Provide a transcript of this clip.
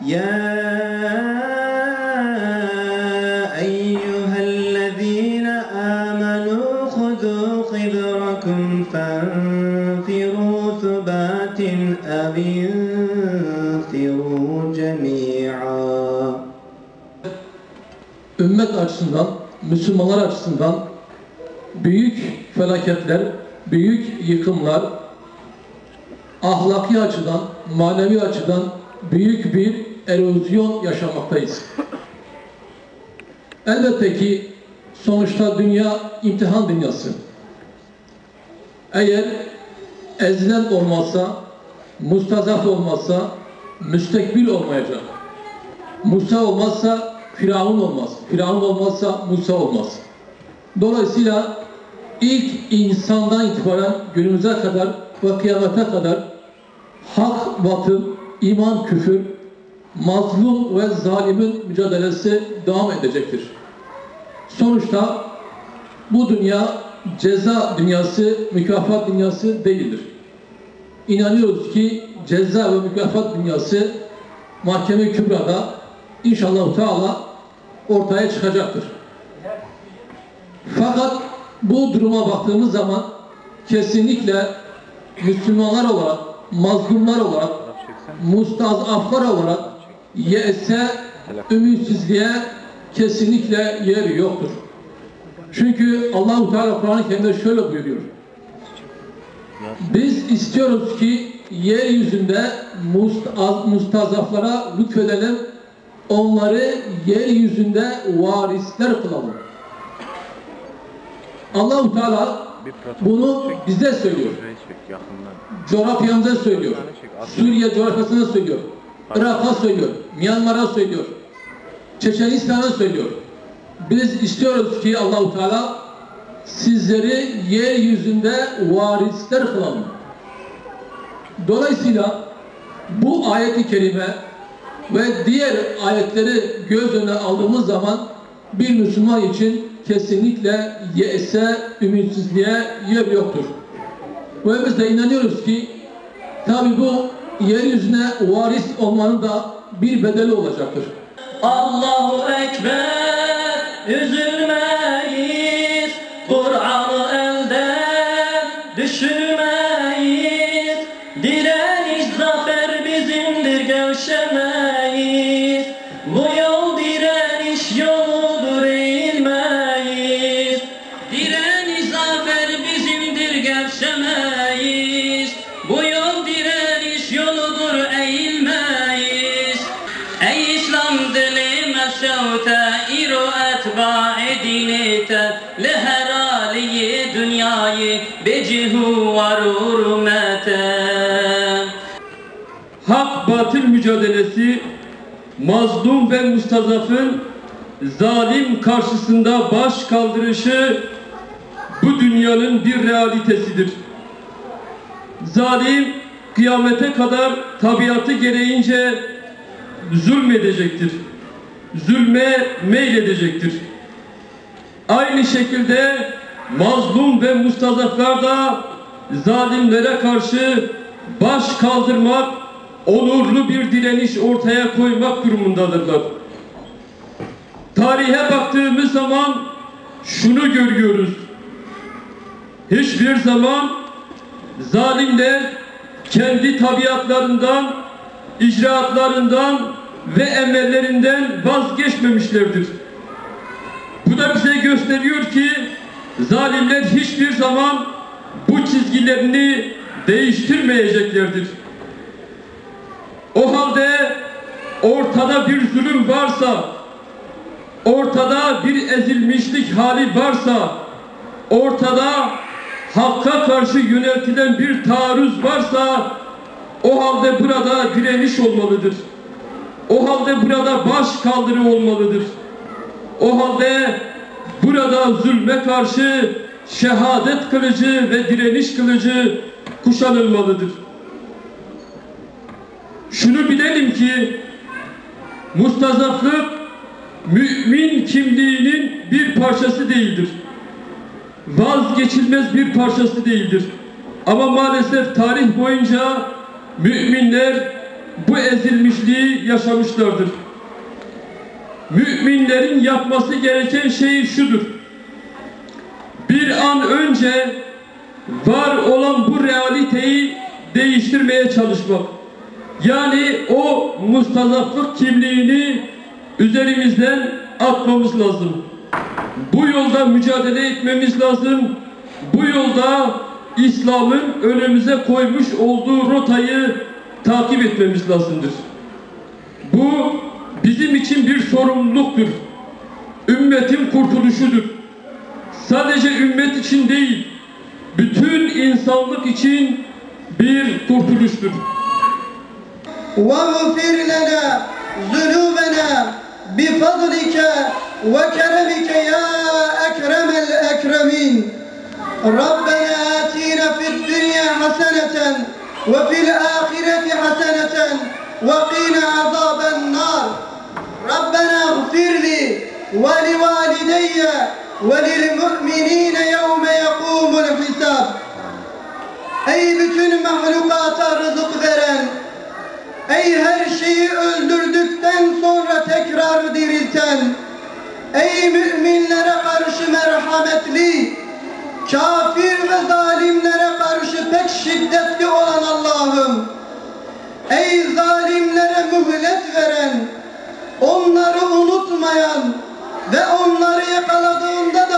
يا أيها الذين آمنوا خذوا خذركم فانفروا ثبات أو انفروا جميعا. Ümmet açısından, Müslümanlar açısından büyük felaketler, büyük yıkımlar, ahlaki açıdan, manevi açıdan büyük bir erozyon yaşamaktayız. Elbette ki sonuçta dünya imtihan dünyası. Eğer ezilen olmazsa, mustazaf olmazsa, müstekbil olmayacak. Musa olmazsa Firavun olmaz. Firavun olmazsa Musa olmaz. Dolayısıyla ilk insandan itibaren günümüze kadar ve kıyamete kadar hak, batıl, iman, küfür, mazlum ve zalimin mücadelesi devam edecektir. Sonuçta bu dünya ceza dünyası, mükafat dünyası değildir. İnanıyoruz ki ceza ve mükafat dünyası Mahkeme-i Kübra'da İnşallah Teala ortaya çıkacaktır. Fakat bu duruma baktığımız zaman kesinlikle Müslümanlar olarak, mazlumlar olarak, mustazaflar olarak yese, ümitsizliğe kesinlikle yer yoktur. Çünkü Allah-u Teala Kur'an-ı Kerim'de şöyle buyuruyor. Biz istiyoruz ki yeryüzünde mustazaflara lütfedelim, onları yeryüzünde varisler kılalım. Allah-u Teala bunu bize söylüyor. Coğrafyamıza söylüyor. Suriye coğrafyasına söylüyor. Irak'a söylüyor. Myanmar'a söylüyor. Çeçenistan'a söylüyor. Biz istiyoruz ki Allah-u Teala sizleri yeryüzünde varisler kılalım. Dolayısıyla bu ayet-i kerime ve diğer ayetleri göz önüne aldığımız zaman bir Müslüman için kesinlikle yese, ümitsizliğe yer yoktur. Ve biz de inanıyoruz ki tabi bu yeryüzüne varis olmanın da bir bedeli olacaktır. Allahu Ekber, üzülmeyiz, Kur'an'ı elden düşürmeyiz, direniş zafer bizimdir, gevşemeyiz, bu yol direniş yoludur, eğilmeyiz, direniş zafer bizimdir, gevşemeyiz, bu yol direniş yoludur, eğilmeyiz. Ey İslam dili meşevte iro etba'i dinite leheraliyi dünyayı becihu var hürmete. Hak batıl mücadelesi, mazlum ve mustazafın zalim karşısında baş kaldırışı bu dünyanın bir realitesidir. Zalim kıyamete kadar tabiatı gereğince zulmedecektir. Zulme meyledecektir. Aynı şekilde mazlum ve mustazaflar da zalimlere karşı baş kaldırmak, onurlu bir direniş ortaya koymak durumundadırlar. Tarihe baktığımız zaman şunu görüyoruz. Hiçbir zaman zalimler kendi tabiatlarından, icraatlarından ve emellerinden vazgeçmemişlerdir. Bu da bize gösteriyor ki zalimler hiçbir zaman bu çizgilerini değiştirmeyeceklerdir. O halde ortada bir zulüm varsa, ortada bir ezilmişlik hali varsa, ortada hakka karşı yöneltilen bir taarruz varsa, o halde burada direniş olmalıdır. O halde burada baş kaldırı olmalıdır. O halde burada zulme karşı şehadet kılıcı ve direniş kılıcı kuşanılmalıdır. Şunu bilelim ki mustazaflık mümin kimliğinin bir parçası değildir. Vazgeçilmez bir parçası değildir. Ama maalesef tarih boyunca müminler bu ezilmişliği yaşamışlardır. Müminlerin yapması gereken şey şudur: bir an önce var olan bu realiteyi değiştirmeye çalışmak. Yani o mustazaflık kimliğini üzerimizden atmamız lazım. Bu yolda mücadele etmemiz lazım. Bu yolda İslam'ın önümüze koymuş olduğu rotayı takip etmemiz lazımdır. Bu bizim için bir sorumluluktur. Ümmetin kurtuluşudur. Sadece ümmet için değil, bütün insanlık için bir kurtuluştur. وَاغْفِرْ لَنَا ذُنُوبَنَا بِفَضْلِكَ وَكَرَمِكَ يَا أَكْرَمَ الْأَكْرَمِينَ رَبَّنَا آتِينَا فِي الدُّنْيَا حَسَنَةً وَفِي الْآخِرَةِ حَسَنَةً وَقِنَا عَذَابَ النَّارِ رَبَّنَا اغْفِرْ لِي وَلِوَالِدَيَّ وَلِلْمُؤْمِنِينَ يَوْمَ يَقُومُ الْحِسَابِ. Ey bütün mahlukata rızık veren, ey her şeyi öldürdükten sonra tekrar dirilten, ey müminlere karşı merhametli, kafir ve zalimlere karşı pek şiddetli olan Allah'ım, ey zalimlere mühlet veren, onları unutmayan ve onları yakaladığında